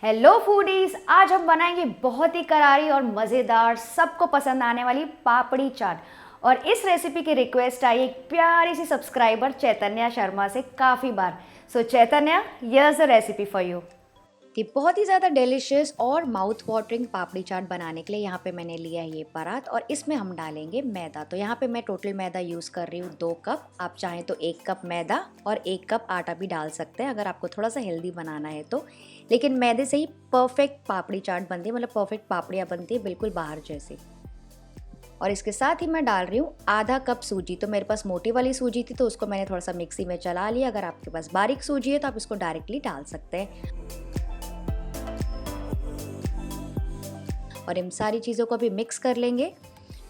Hello foodies, आज हम बनाएंगे बहुत ही करारी और मज़ेदार सबको पसंद आने वाली पापड़ी चाट। और इस रेसिपी की रिक्वेस्ट आई एक प्यारी सी सब्सक्राइबर चैतन्या शर्मा से काफ़ी बार। So Chaitanya, here's the recipe for you. कि बहुत ही ज़्यादा डिलिशियस और माउथ वाटरिंग पापड़ी चाट बनाने के लिए यहाँ पे मैंने लिया है ये परात और इसमें हम डालेंगे मैदा। तो यहाँ पे मैं टोटल मैदा यूज़ कर रही हूँ 2 कप। आप चाहें तो 1 कप मैदा और 1 कप आटा भी डाल सकते हैं अगर आपको थोड़ा सा हेल्दी बनाना है तो। लेकिन मैदे से ही परफेक्ट पापड़ी चाट बनती है, मतलब परफेक्ट पापड़ियाँ बनती है बिल्कुल बाहर जैसी। और इसके साथ ही मैं डाल रही हूँ आधा कप सूजी। तो मेरे पास मोटी वाली सूजी थी तो उसको मैंने थोड़ा सा मिक्सी में चला लिया। अगर आपके पास बारीक सूजी है तो आप इसको डायरेक्टली डाल सकते हैं। और इन सारी चीज़ों को अभी मिक्स कर लेंगे।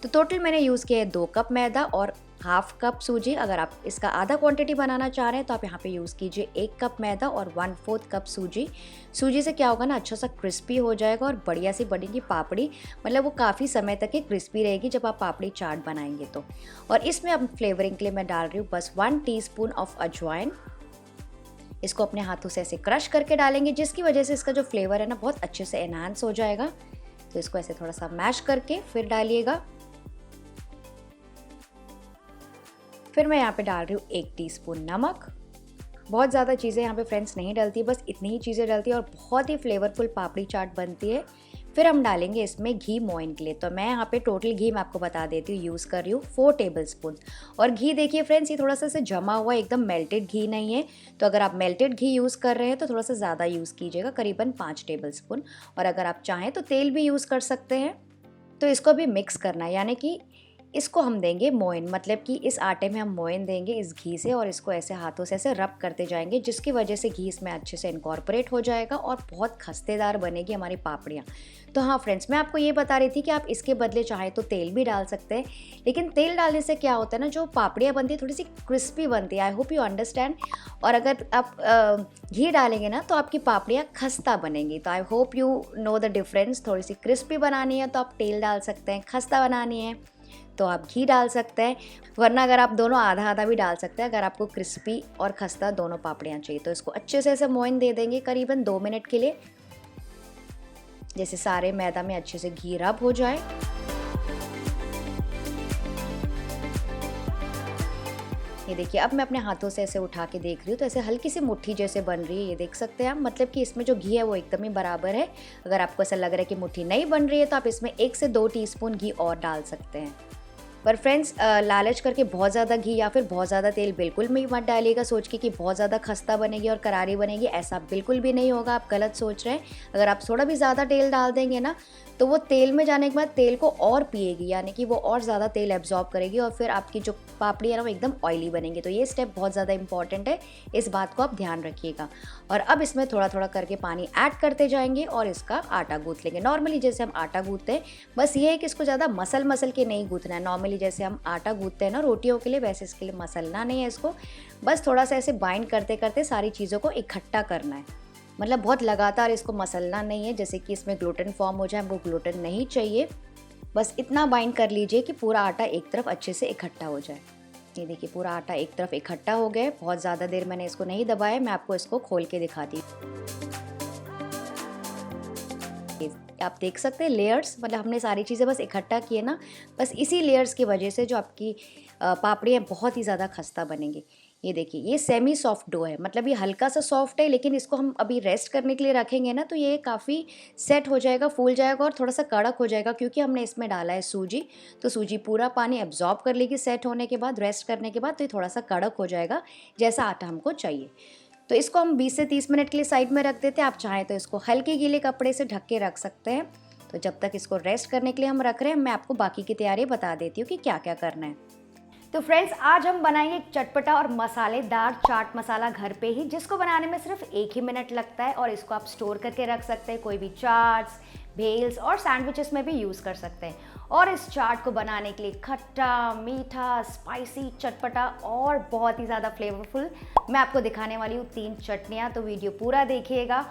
तो टोटल मैंने यूज़ किया है 2 कप मैदा और हाफ कप सूजी। अगर आप इसका आधा क्वांटिटी बनाना चाह रहे हैं तो आप यहाँ पे यूज़ कीजिए 1 कप मैदा और 1/4 कप सूजी। सूजी से क्या होगा ना, अच्छा सा क्रिस्पी हो जाएगा और बढ़िया सी बनेगी पापड़ी। मतलब वो काफ़ी समय तक ही क्रिस्पी रहेगी जब आप पापड़ी चाट बनाएंगे तो। और इसमें अब फ्लेवरिंग के लिए मैं डाल रही हूँ बस 1 टीस्पून ऑफ अजवाइन। इसको अपने हाथों से ऐसे क्रश करके डालेंगे, जिसकी वजह से इसका जो फ्लेवर है ना बहुत अच्छे से एनहांस हो जाएगा। तो इसको ऐसे थोड़ा सा मैश करके फिर डालिएगा। फिर मैं यहाँ पे डाल रही हूँ 1 टीस्पून नमक। बहुत ज़्यादा चीज़ें यहाँ पे फ्रेंड्स नहीं डलती, बस इतनी ही चीज़ें डलती है और बहुत ही फ्लेवरफुल पापड़ी चाट बनती है। फिर हम डालेंगे इसमें घी मोइन के लिए। तो मैं यहाँ पे टोटल घी मैं आपको बता देती हूँ, यूज़ कर रही हूँ 4 टेबलस्पून। और घी देखिए फ्रेंड्स, ये थोड़ा सा से जमा हुआ, एकदम मेल्टेड घी नहीं है। तो अगर आप मेल्टेड घी यूज़ कर रहे हैं तो थोड़ा सा ज़्यादा यूज़ कीजिएगा, करीबन 5 टेबलस्पून। और अगर आप चाहें तो तेल भी यूज़ कर सकते हैं। तो इसको भी मिक्स करना है, यानी कि इसको हम देंगे मोइन, मतलब कि इस आटे में हम मोइन देंगे इस घी से और इसको ऐसे हाथों से ऐसे रब करते जाएंगे, जिसकी वजह से घी इसमें अच्छे से इनकॉर्पोरेट हो जाएगा और बहुत खस्तेदार बनेगी हमारी पापड़ियाँ। तो हाँ फ्रेंड्स, मैं आपको ये बता रही थी कि आप इसके बदले चाहे तो तेल भी डाल सकते हैं। लेकिन तेल डालने से क्या होता है ना, जो पापड़ियाँ बनती है थोड़ी सी क्रिस्पी बनती है। I hope you understand. और अगर आप घी डालेंगे ना तो आपकी पापड़ियाँ खस्ता बनेंगी। तो I hope you know the difference. थोड़ी सी क्रिस्पी बनानी है तो आप तेल डाल सकते हैं, खस्ता बनानी है तो आप घी डाल सकते हैं। वरना अगर आप दोनों आधा आधा भी डाल सकते हैं, अगर आपको क्रिस्पी और खस्ता दोनों पापड़ियाँ चाहिए। तो इसको अच्छे से ऐसे मोइन दे देंगे करीबन 2 मिनट के लिए, जैसे सारे मैदा में अच्छे से घी रब हो जाए। ये देखिए, अब मैं अपने हाथों से ऐसे उठा के देख रही हूँ तो ऐसे हल्की सी मुट्ठी जैसे बन रही है। ये देख सकते हैं आप, मतलब कि इसमें जो घी है वो एकदम ही बराबर है। अगर आपको ऐसा लग रहा है कि मुट्ठी नहीं बन रही है तो आप इसमें 1 से 2 टीस्पून घी और डाल सकते हैं। पर फ्रेंड्स, लालच करके बहुत ज़्यादा घी या फिर बहुत ज़्यादा तेल बिल्कुल भी मत डालिएगा सोच के कि बहुत ज़्यादा खस्ता बनेगी और करारी बनेगी। ऐसा बिल्कुल भी नहीं होगा, आप गलत सोच रहे हैं। अगर आप थोड़ा भी ज़्यादा तेल डाल देंगे ना तो वो तेल में जाने के बाद तेल को और पिएगी, यानी कि वो और ज़्यादा तेल एब्जॉर्ब करेगी और फिर आपकी जो पापड़ी है ना वो एकदम ऑयली बनेंगी। तो ये स्टेप बहुत ज़्यादा इंपॉर्टेंट है, इस बात को आप ध्यान रखिएगा। और अब इसमें थोड़ा थोड़ा करके पानी ऐड करते जाएंगे और इसका आटा गूँथ लेंगे, नॉर्मली जैसे हम आटा गूँथते हैं। बस ये है कि इसको ज़्यादा मसल के नहीं गूँथना है। नॉर्मली जैसे हम आटा गूँथते हैं ना रोटियों के लिए, वैसे इसके लिए मसलना नहीं है इसको। बस थोड़ा सा ऐसे बाइंड करते करते सारी चीज़ों को इकट्ठा करना है, मतलब बहुत लगातार इसको मसलना नहीं है, जैसे कि इसमें ग्लूटेन फॉर्म हो जाए, हमको ग्लूटेन नहीं चाहिए। बस इतना बाइंड कर लीजिए कि पूरा आटा एक तरफ अच्छे से इकट्ठा हो जाए। ये देखिए, पूरा आटा एक तरफ इकट्ठा हो गया। बहुत ज़्यादा देर मैंने इसको नहीं दबाया, मैं आपको इसको खोल के दिखा दी। आप देख सकते हैं लेयर्स, मतलब हमने सारी चीज़ें बस इकट्ठा किए ना, बस इसी लेयर्स की वजह से जो आपकी पापड़ियाँ बहुत ही ज़्यादा खस्ता बनेंगी। ये देखिए, ये सेमी सॉफ्ट डो है, मतलब ये हल्का सा सॉफ्ट है, लेकिन इसको हम अभी रेस्ट करने के लिए रखेंगे ना तो ये काफ़ी सेट हो जाएगा, फूल जाएगा और थोड़ा सा कड़क हो जाएगा, क्योंकि हमने इसमें डाला है सूजी। तो सूजी पूरा पानी एब्जॉर्ब कर लेगी सेट होने के बाद, रेस्ट करने के बाद। तो ये थोड़ा सा कड़क हो जाएगा जैसा आटा हमको चाहिए। तो इसको हम 20 से 30 मिनट के लिए साइड में रख देते हैं। आप चाहें तो इसको हल्के गीले कपड़े से ढक के रख सकते हैं। तो जब तक इसको रेस्ट करने के लिए हम रख रहे हैं, मैं आपको बाकी की तैयारी बता देती हूँ कि क्या क्या करना है। तो फ्रेंड्स, आज हम बनाएंगे एक चटपटा और मसालेदार चाट मसाला घर पे ही, जिसको बनाने में सिर्फ 1 ही मिनट लगता है। और इसको आप स्टोर करके रख सकते हैं, कोई भी चाट्स, भेल्स और सैंडविचेस में भी यूज़ कर सकते हैं। और इस चाट को बनाने के लिए खट्टा, मीठा, स्पाइसी, चटपटा और बहुत ही ज़्यादा फ्लेवरफुल मैं आपको दिखाने वाली हूँ 3 चटनियाँ। तो वीडियो पूरा देखिएगा।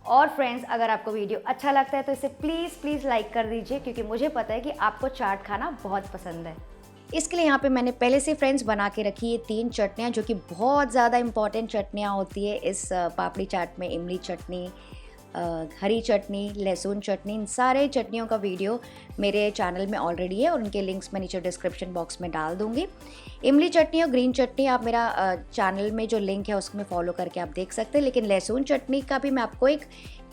और फ्रेंड्स, अगर आपको वीडियो अच्छा लगता है तो इसे प्लीज़ लाइक कर दीजिए, क्योंकि मुझे पता है कि आपको चाट खाना बहुत पसंद है। इसके लिए यहाँ पे मैंने पहले से फ्रेंड्स बना के रखी है 3 चटनियाँ, जो कि बहुत ज़्यादा इंपॉर्टेंट चटनियाँ होती है इस पापड़ी चाट में। इमली चटनी, हरी चटनी, लहसुन चटनी, इन सारे चटनियों का वीडियो मेरे चैनल में ऑलरेडी है और उनके लिंक्स मैं नीचे डिस्क्रिप्शन बॉक्स में डाल दूँगी। इमली चटनी और ग्रीन चटनी आप मेरा चैनल में जो लिंक है उसमें फॉलो करके आप देख सकते हैं, लेकिन लहसुन चटनी का भी मैं आपको एक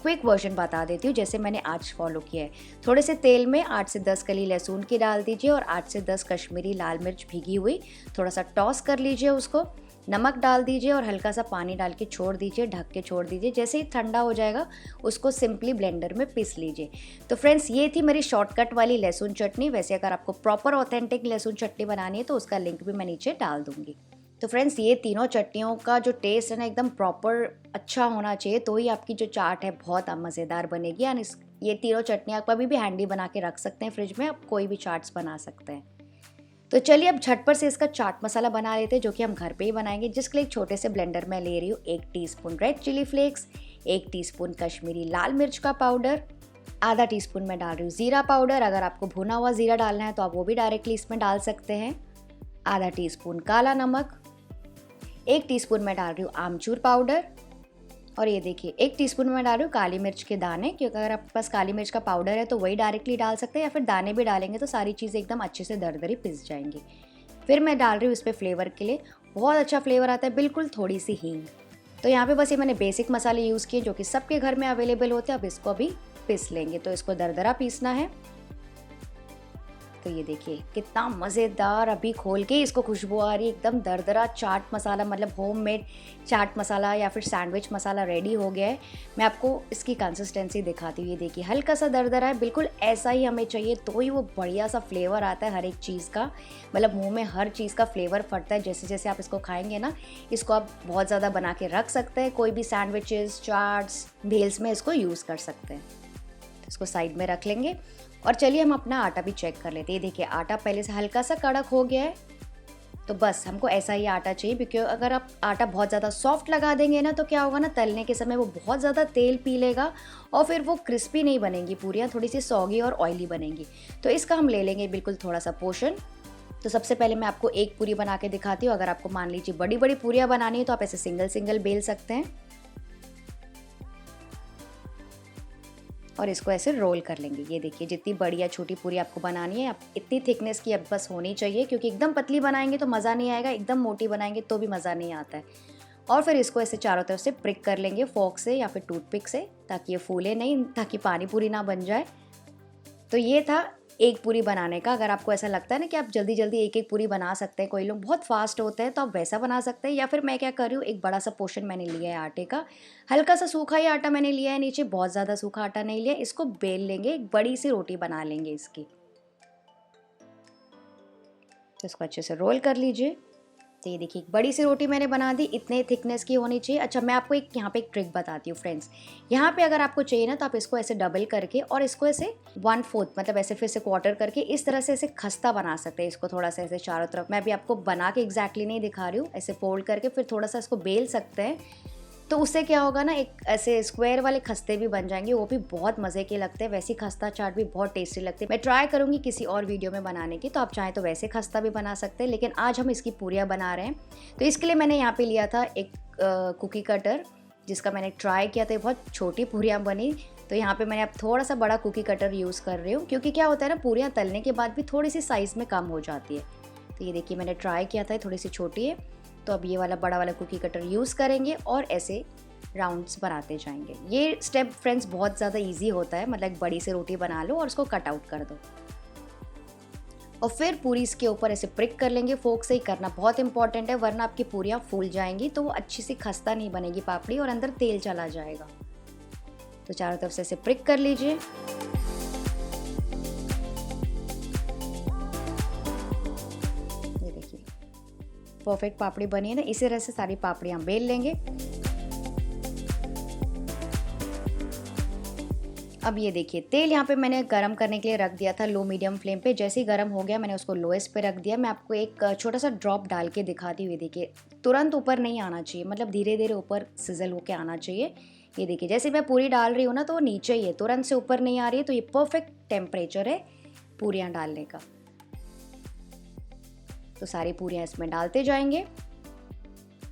क्विक वर्जन बता देती हूँ जैसे मैंने आज फॉलो किया है। थोड़े से तेल में 8 से 10 कली लहसुन की डाल दीजिए और 8 से 10 कश्मीरी लाल मिर्च भीगी हुई, थोड़ा सा टॉस कर लीजिए उसको, नमक डाल दीजिए और हल्का सा पानी डाल के छोड़ दीजिए, ढक के छोड़ दीजिए। जैसे ही ठंडा हो जाएगा उसको सिंपली ब्लेंडर में पीस लीजिए। तो फ्रेंड्स ये थी मेरी शॉर्टकट वाली लहसुन चटनी। वैसे अगर आपको प्रॉपर ऑथेंटिक लहसुन चटनी बनानी है तो उसका लिंक भी मैं नीचे डाल दूँगी। तो फ्रेंड्स ये तीनों चटनियों का जो टेस्ट है ना एकदम प्रॉपर अच्छा होना चाहिए, तो ही आपकी जो चाट है बहुत मज़ेदार बनेगी। एंड ये तीनों चटनियाँ आप कभी भी हैंडी बना के रख सकते हैं फ्रिज में, आप कोई भी चाट्स बना सकते हैं। तो चलिए अब झटपट से इसका चाट मसाला बना लेते हैं जो कि हम घर पे ही बनाएंगे, जिसके लिए एक छोटे से ब्लेंडर में ले रही हूँ 1 teaspoon red chili flakes, 1 teaspoon Kashmiri लाल मिर्च का पाउडर, आधा टीस्पून मैं डाल रही हूँ ज़ीरा पाउडर। अगर आपको भुना हुआ ज़ीरा डालना है तो आप वो भी डायरेक्टली इसमें डाल सकते हैं। आधा टीस्पून काला नमक, 1 टीस्पून मैं डाल रही हूँ आमचूर पाउडर और ये देखिए 1 टीस्पून मैं डाल रही हूँ काली मिर्च के दाने, क्योंकि अगर आपके पास काली मिर्च का पाउडर है तो वही डायरेक्टली डाल सकते हैं या फिर दाने भी डालेंगे तो सारी चीज़ें एकदम अच्छे से दरदरी पिस जाएंगी। फिर मैं डाल रही हूँ इस पर फ्लेवर के लिए, बहुत अच्छा फ्लेवर आता है, बिल्कुल थोड़ी सी हींग। तो यहाँ पे बस ये मैंने बेसिक मसाले यूज़ किए जो कि सबके घर में अवेलेबल होते हैं। अब इसको अभी पीस लेंगे, तो इसको दरदरा पीसना है। तो ये देखिए कितना मज़ेदार, अभी खोल के इसको खुशबू आ रही है, एकदम दरदरा चाट मसाला, मतलब होममेड चाट मसाला या फिर सैंडविच मसाला रेडी हो गया है। मैं आपको इसकी कंसिस्टेंसी दिखाती हूँ। ये देखिए हल्का सा दरदरा है, बिल्कुल ऐसा ही हमें चाहिए, तो ही वो बढ़िया सा फ्लेवर आता है हर एक चीज़ का, मतलब मुँह में हर चीज़ का फ्लेवर फटता है जैसे जैसे आप इसको खाएंगे ना। इसको आप बहुत ज़्यादा बना के रख सकते हैं, कोई भी सैंडविचेस, चाट्स, भेल्स में इसको यूज़ कर सकते हैं। इसको साइड में रख लेंगे और चलिए हम अपना आटा भी चेक कर लेते हैं। देखिए आटा पहले से हल्का सा कड़क हो गया है, तो बस हमको ऐसा ही आटा चाहिए, क्योंकि अगर आप आटा बहुत ज़्यादा सॉफ्ट लगा देंगे ना तो क्या होगा ना, तलने के समय वो बहुत ज़्यादा तेल पी लेगा और फिर वो क्रिस्पी नहीं बनेंगी पूरियाँ, थोड़ी सी सॉगी और ऑयली बनेंगी। तो इसका हम ले लेंगे बिल्कुल थोड़ा सा पोर्शन। तो सबसे पहले मैं आपको एक पूरी बना के दिखाती हूँ। अगर आपको मान लीजिए बड़ी बड़ी पूरियाँ बनानी है तो आप ऐसे सिंगल सिंगल बेल सकते हैं और इसको ऐसे रोल कर लेंगे। ये देखिए जितनी बड़ी या छोटी पूरी आपको बनानी है, आप इतनी थिकनेस की अब बस होनी चाहिए, क्योंकि एकदम पतली बनाएंगे तो मज़ा नहीं आएगा, एकदम मोटी बनाएंगे तो भी मज़ा नहीं आता है। और फिर इसको ऐसे चारों तरफ से प्रिक कर लेंगे फोर्क से या फिर टूथपिक से, ताकि ये फूले नहीं, ताकि पानी पूरी ना बन जाए। तो ये था एक पूरी बनाने का। अगर आपको ऐसा लगता है ना कि आप जल्दी जल्दी एक एक पूरी बना सकते हैं, कोई लोग बहुत फास्ट होते हैं तो आप वैसा बना सकते हैं, या फिर मैं क्या कर रही हूँ, एक बड़ा सा पोर्शन मैंने लिया है आटे का, हल्का सा सूखा ही आटा मैंने लिया है नीचे, बहुत ज़्यादा सूखा आटा नहीं लिया। इसको बेल लेंगे, एक बड़ी सी रोटी बना लेंगे इसकी। तो इसको अच्छे से रोल कर लीजिए। तो ये देखिए एक बड़ी सी रोटी मैंने बना दी, इतने थिकनेस की होनी चाहिए। अच्छा मैं आपको एक यहाँ पे एक ट्रिक बताती हूँ फ्रेंड्स। यहाँ पे अगर आपको चाहिए ना तो आप इसको ऐसे डबल करके और इसको ऐसे 1/4 मतलब ऐसे फिर से क्वार्टर करके इस तरह से ऐसे खस्ता बना सकते हैं। इसको थोड़ा सा ऐसे चारों तरफ, मैं अभी आपको बना के एग्जैक्टली नहीं दिखा रही हूँ, ऐसे फोल्ड करके फिर थोड़ा सा इसको बेल सकते हैं। तो उससे क्या होगा ना, एक ऐसे स्क्वायर वाले खस्ते भी बन जाएंगे, वो भी बहुत मज़े के लगते हैं। वैसी खस्ता चाट भी बहुत टेस्टी लगती है। मैं ट्राई करूँगी किसी और वीडियो में बनाने की, तो आप चाहें तो वैसे खस्ता भी बना सकते हैं, लेकिन आज हम इसकी पूरियाँ बना रहे हैं। तो इसके लिए मैंने यहाँ पे लिया था एक कुकी कटर, जिसका मैंने ट्राई किया था, बहुत छोटी पूरियाँ बनी। तो यहाँ पे मैंने अब थोड़ा सा बड़ा कुकी कटर यूज़ कर रही हूँ, क्योंकि क्या होता है ना, पूरियाँ तलने के बाद भी थोड़ी सी साइज़ में कम हो जाती है। तो ये देखिए मैंने ट्राई किया था, थोड़ी सी छोटी है। तो अब ये वाला बड़ा वाला कुकी कटर यूज़ करेंगे और ऐसे राउंड्स बनाते जाएंगे। ये स्टेप फ्रेंड्स बहुत ज़्यादा इजी होता है, मतलब एक बड़ी सी रोटी बना लो और उसको कट आउट कर दो और फिर पूरी इसके ऊपर ऐसे प्रिक कर लेंगे। फोर्क से ही करना बहुत इंपॉर्टेंट है, वरना आपकी पूरियाँ फूल जाएंगी तो वो अच्छी सी खस्ता नहीं बनेगी पापड़ी और अंदर तेल चला जाएगा। तो चारों तरफ से ऐसे प्रिक कर लीजिए। ये देखिए परफेक्ट पापड़ी बनी है ना, इसी तरह से सारी पापड़ियाँ बेल लेंगे। अब ये देखिए तेल यहाँ पे मैंने गरम करने के लिए रख दिया था लो मीडियम फ्लेम पे। जैसे ही गरम हो गया मैंने उसको लोएस्ट पे रख दिया। मैं आपको एक छोटा सा ड्रॉप डाल के दिखाती हुई, देखिए तुरंत ऊपर नहीं आना चाहिए, मतलब धीरे धीरे ऊपर सिजल होके आना चाहिए। ये देखिए जैसे मैं पूरी डाल रही हूँ ना तो वो नीचे ही है, तुरंत से ऊपर नहीं आ रही है। तो ये परफेक्ट टेम्परेचर है पूरियाँ डालने का। तो सारी पूरियाँ इसमें डालते जाएंगे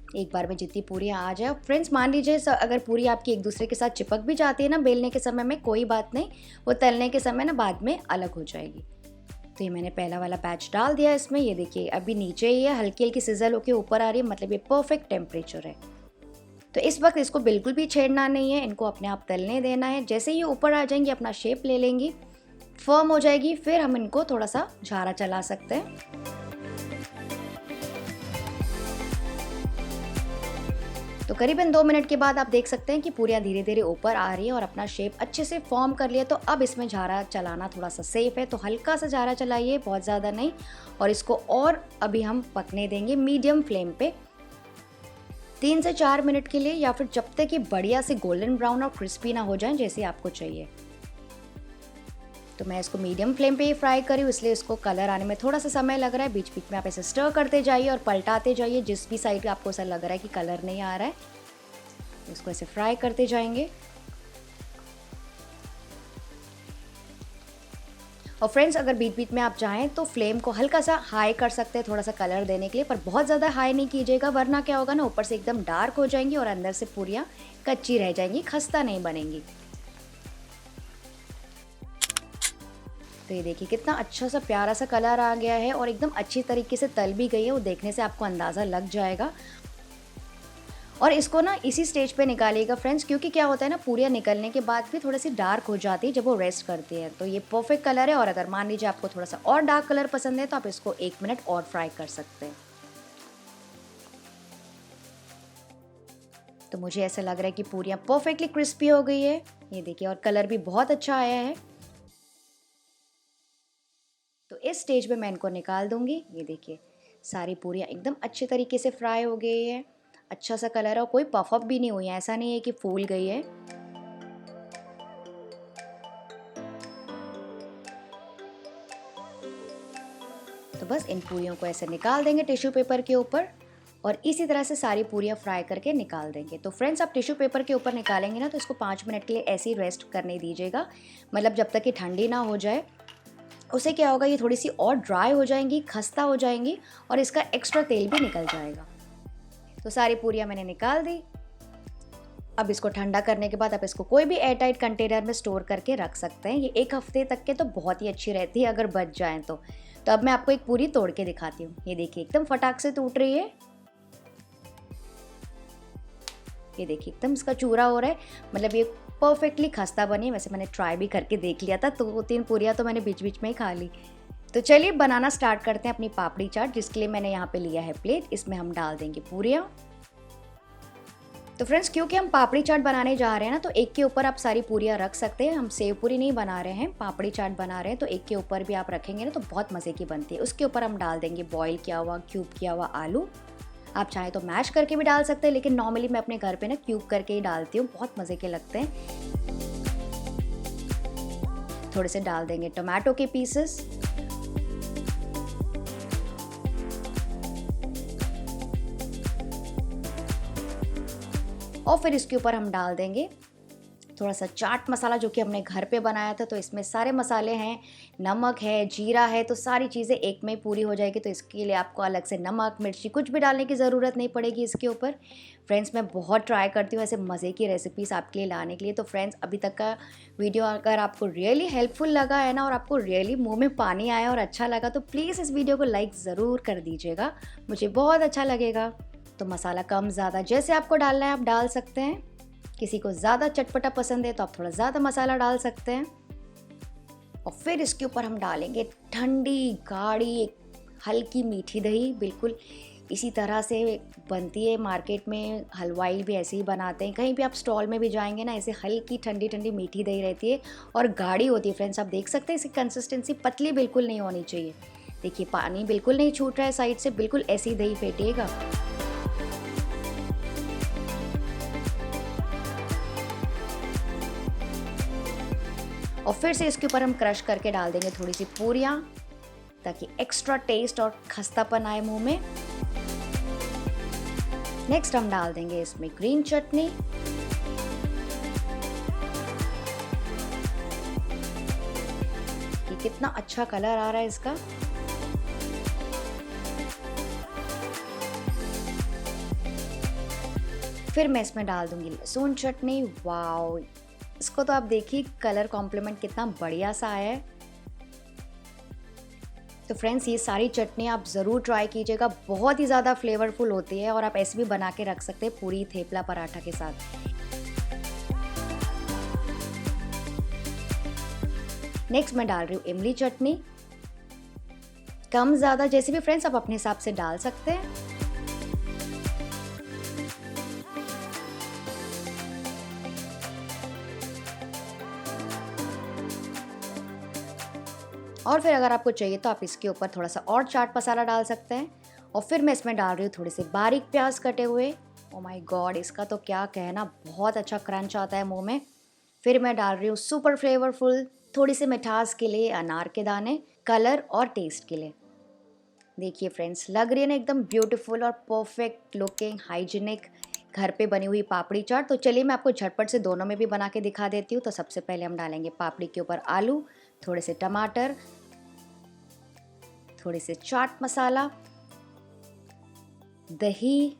एक बार में जितनी पूरियाँ आ जाए। फ्रेंड्स मान लीजिए अगर पूरी आपकी एक दूसरे के साथ चिपक भी जाती है ना बेलने के समय में, कोई बात नहीं, वो तलने के समय ना बाद में अलग हो जाएगी। तो ये मैंने पहला वाला बैच डाल दिया इसमें। ये देखिए अभी नीचे ही है, हल्की हल्की सिजल होके ऊपर आ रही है, मतलब ये परफेक्ट टेम्परेचर है। तो इस वक्त इसको बिल्कुल भी छेड़ना नहीं है, इनको अपने आप तलने देना है। जैसे ये ऊपर आ जाएंगी अपना शेप ले लेंगी, फर्म हो जाएगी, फिर हम इनको थोड़ा सा झारा चला सकते हैं। तो करीबन 2 मिनट के बाद आप देख सकते हैं कि पूरियाँ धीरे धीरे ऊपर आ रही है और अपना शेप अच्छे से फॉर्म कर लिया। तो अब इसमें झारा चलाना थोड़ा सा सेफ है, तो हल्का सा झारा चलाइए, बहुत ज़्यादा नहीं। और इसको और अभी हम पकने देंगे मीडियम फ्लेम पे 3 से 4 मिनट के लिए, या फिर जब तक कि बढ़िया से गोल्डन ब्राउन और क्रिस्पी ना हो जाए जैसे आपको चाहिए। तो मैं इसको मीडियम फ्लेम पे ही फ्राई करी हूँ, इसलिए इसको कलर आने में थोड़ा सा समय लग रहा है। बीच बीच में आप ऐसे स्टर करते जाइए और पलटाते जाइए, जिस भी साइड आपको ऐसा लग रहा है कि कलर नहीं आ रहा है, इसको ऐसे फ्राई करते जाएंगे। और फ्रेंड्स अगर बीच बीच में आप चाहें तो फ्लेम को हल्का सा हाई कर सकते हैं थोड़ा सा कलर देने के लिए, पर बहुत ज़्यादा हाई नहीं कीजिएगा, वरना क्या होगा ना ऊपर से एकदम डार्क हो जाएंगी और अंदर से पूरियाँ कच्ची रह जाएंगी, खस्ता नहीं बनेंगी। तो ये देखिए कितना अच्छा सा प्यारा सा कलर आ गया है और एकदम अच्छी तरीके से तल भी गई है, वो देखने से आपको अंदाज़ा लग जाएगा। और इसको ना इसी स्टेज पे निकालिएगा फ्रेंड्स, क्योंकि क्या होता है ना पूरियाँ निकलने के बाद भी थोड़ी सी डार्क हो जाती है जब वो रेस्ट करती है। तो ये परफेक्ट कलर है, और अगर मान लीजिए आपको थोड़ा सा और डार्क कलर पसंद है तो आप इसको 1 मिनट और फ्राई कर सकते हैं। तो मुझे ऐसा लग रहा है कि पूरियाँ परफेक्टली क्रिस्पी हो गई है, ये देखिए, और कलर भी बहुत अच्छा आया है। तो इस स्टेज पे मैं इनको निकाल दूंगी। ये देखिए सारी पूरियाँ एकदम अच्छे तरीके से फ्राई हो गई है, अच्छा सा कलर है और कोई पफ अप भी नहीं हुई है, ऐसा नहीं है कि फूल गई है। तो बस इन पूरियों को ऐसे निकाल देंगे टिश्यू पेपर के ऊपर, और इसी तरह से सारी पूरियाँ फ्राई करके निकाल देंगे। तो फ्रेंड्स आप टिश्यू पेपर के ऊपर निकालेंगे ना तो इसको 5 मिनट के लिए ऐसे ही रेस्ट करने दीजिएगा, मतलब जब तक कि ठंडी ना हो जाए। उससे क्या होगा, ये थोड़ी सी और ड्राई हो जाएंगी, खस्ता हो जाएंगी, और इसका एक्स्ट्रा तेल भी निकल जाएगा। तो सारी पूरियाँ मैंने निकाल दी। अब इसको ठंडा करने के बाद आप इसको कोई भी एयरटाइट कंटेनर में स्टोर करके रख सकते हैं। ये 1 हफ्ते तक के तो बहुत ही अच्छी रहती है अगर बच जाएं तो। अब मैं आपको एक पूरी तोड़ के दिखाती हूँ। ये देखिए एकदम फटाक से टूट रही है, ये देखिए एकदम इसका चूरा हो रहा है, मतलब ये परफेक्टली खस्ता बनी है। वैसे मैंने ट्राई भी करके देख लिया था, तो 2-3 पूरियाँ तो मैंने बीच बीच में ही खा ली। तो चलिए बनाना स्टार्ट करते हैं अपनी पापड़ी चाट, जिसके लिए मैंने यहाँ पे लिया है प्लेट, इसमें हम डाल देंगे पूरियाँ। तो फ्रेंड्स क्योंकि हम पापड़ी चाट बनाने जा रहे हैं ना, तो एक के ऊपर आप सारी पूरियाँ रख सकते हैं। हम सेव पूरी नहीं बना रहे हैं, पापड़ी चाट बना रहे हैं, तो एक के ऊपर भी आप रखेंगे ना तो बहुत मज़े की बनती है। उसके ऊपर हम डाल देंगे बॉईल किया हुआ क्यूब किया हुआ आलू। आप चाहें तो मैश करके भी डाल सकते हैं, लेकिन नॉर्मली मैं अपने घर पे ना क्यूब करके ही डालती हूँ, बहुत मज़े के लगते हैं। थोड़े से डाल देंगे टोमेटो के पीसेस, और फिर इसके ऊपर हम डाल देंगे थोड़ा सा चाट मसाला जो कि हमने घर पे बनाया था। तो इसमें सारे मसाले हैं, नमक है, जीरा है, तो सारी चीज़ें एक में ही पूरी हो जाएगी। तो इसके लिए आपको अलग से नमक मिर्ची कुछ भी डालने की ज़रूरत नहीं पड़ेगी इसके ऊपर। फ्रेंड्स मैं बहुत ट्राई करती हूँ ऐसे मज़े की रेसिपीज़ आपके लिए लाने के लिए। तो फ्रेंड्स अभी तक का वीडियो अगर आपको रियली हेल्पफुल लगा है ना, और आपको रियली मुँह में पानी आया और अच्छा लगा, तो प्लीज़ इस वीडियो को लाइक ज़रूर कर दीजिएगा, मुझे बहुत अच्छा लगेगा। तो मसाला कम ज़्यादा जैसे आपको डालना है आप डाल सकते हैं। किसी को ज़्यादा चटपटा पसंद है तो आप थोड़ा ज़्यादा मसाला डाल सकते हैं। और फिर इसके ऊपर हम डालेंगे ठंडी गाढ़ी हल्की मीठी दही। बिल्कुल इसी तरह से बनती है, मार्केट में हलवाई भी ऐसे ही बनाते हैं, कहीं भी आप स्टॉल में भी जाएंगे ना ऐसे हल्की ठंडी ठंडी मीठी दही रहती है और गाढ़ी होती है। फ्रेंड्स आप देख सकते हैं इसकी कंसिस्टेंसी पतली बिल्कुल नहीं होनी चाहिए। देखिए पानी बिल्कुल नहीं छूट रहा है साइड से, बिल्कुल ऐसी दही फेंटिएगा। और फिर से इसके ऊपर हम क्रश करके डाल देंगे थोड़ी सी पूरियाँ, ताकि एक्स्ट्रा टेस्ट और खस्तापन आए मुंह में। नेक्स्ट हम डाल देंगे इसमें ग्रीन चटनी। ये कितना अच्छा कलर आ रहा है इसका। फिर मैं इसमें डाल दूंगी लहसुन चटनी। वाओ, इसको तो आप देखिए कलर कॉम्प्लीमेंट कितना बढ़िया सा आया है। तो फ्रेंड्स ये सारी चटनी आप ज़रूर ट्राई कीजिएगा, बहुत ही ज़्यादा फ्लेवरफुल होती है और आप ऐसे भी बना के रख सकते हैं पूरी थेपला पराठा के साथ। नेक्स्ट मैं डाल रही हूँ इमली चटनी। कम ज़्यादा जैसे भी फ्रेंड्स आप अपने हिसाब से डाल सकते हैं। और फिर अगर आपको चाहिए तो आप इसके ऊपर थोड़ा सा और चाट मसाला डाल सकते हैं। और फिर मैं इसमें डाल रही हूँ थोड़े से बारीक प्याज कटे हुए। ओ माय गॉड, इसका तो क्या कहना, बहुत अच्छा क्रंच आता है मुंह में। फिर मैं डाल रही हूँ सुपर फ्लेवरफुल थोड़ी सी मिठास के लिए अनार के दाने, कलर और टेस्ट के लिए। देखिए फ्रेंड्स, लग रही है ना एकदम ब्यूटीफुल और परफेक्ट लुकिंग हाइजीनिक घर पे बनी हुई पापड़ी चाट। तो चलिए मैं आपको झटपट से दोनों में भी बना के दिखा देती हूँ। तो सबसे पहले हम डालेंगे पापड़ी के ऊपर आलू, थोड़े से टमाटर, थोड़े से चाट मसाला, दही,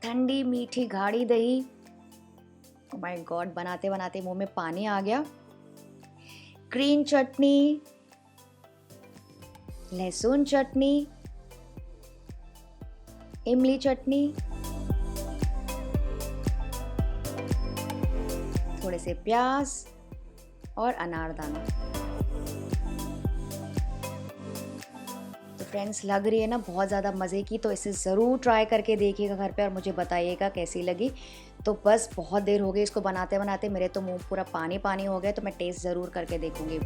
ठंडी मीठी गाढ़ी दही। ओह माय गॉड, बनाते बनाते मुंह में पानी आ गया। ग्रीन चटनी, लहसुन चटनी, इमली चटनी, थोड़े से प्याज और अनारदाना। तो फ्रेंड्स लग रही है ना बहुत ज़्यादा मज़े की। तो इसे ज़रूर ट्राई करके देखिएगा घर पे और मुझे बताइएगा कैसी लगी। तो बस बहुत देर हो गई इसको बनाते बनाते, मेरे तो मुंह पूरा पानी पानी हो गया। तो मैं टेस्ट ज़रूर करके देखूंगी।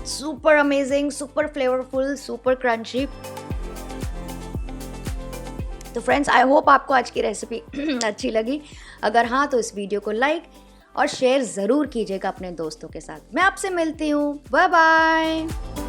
Super amazing, super flavourful, super crunchy. तो फ्रेंड्स आई होप आपको आज की रेसिपी अच्छी लगी। अगर हाँ तो इस वीडियो को लाइक और शेयर ज़रूर कीजिएगा अपने दोस्तों के साथ। मैं आपसे मिलती हूँ, बाय बाय।